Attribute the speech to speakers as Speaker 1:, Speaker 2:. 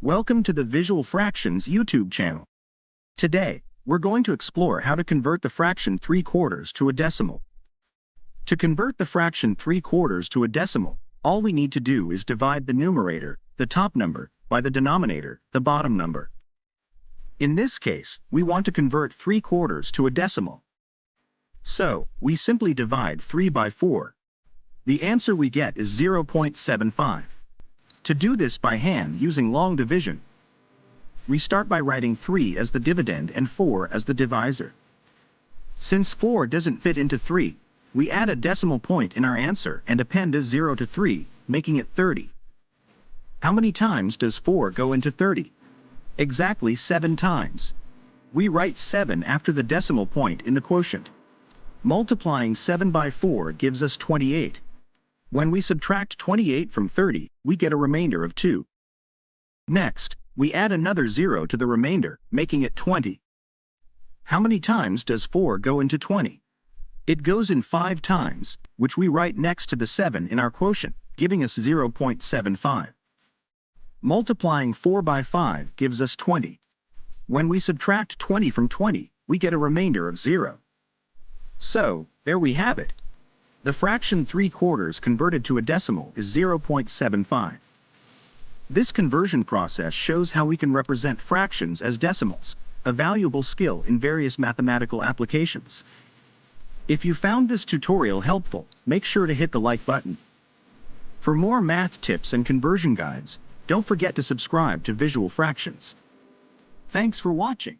Speaker 1: Welcome to the Visual Fractions YouTube channel. Today, we're going to explore how to convert the fraction 3/4 to a decimal. To convert the fraction 3/4 to a decimal, all we need to do is divide the numerator, the top number, by the denominator, the bottom number. In this case, we want to convert 3/4 to a decimal. So, we simply divide 3 by 4. The answer we get is 0.75. To do this by hand using long division, we start by writing 3 as the dividend and 4 as the divisor. Since 4 doesn't fit into 3, we add a decimal point in our answer and append a 0 to 3, making it 30. How many times does 4 go into 30? Exactly 7 times. We write 7 after the decimal point in the quotient. Multiplying 7 by 4 gives us 28. When we subtract 28 from 30, we get a remainder of 2. Next, we add another 0 to the remainder, making it 20. How many times does 4 go into 20? It goes in 5 times, which we write next to the 7 in our quotient, giving us 0.75. Multiplying 4 by 5 gives us 20. When we subtract 20 from 20, we get a remainder of 0. So, there we have it. The fraction 3/4 converted to a decimal is 0.75. This conversion process shows how we can represent fractions as decimals, a valuable skill in various mathematical applications. If you found this tutorial helpful, make sure to hit the like button. For more math tips and conversion guides, don't forget to subscribe to Visual Fractions. Thanks for watching.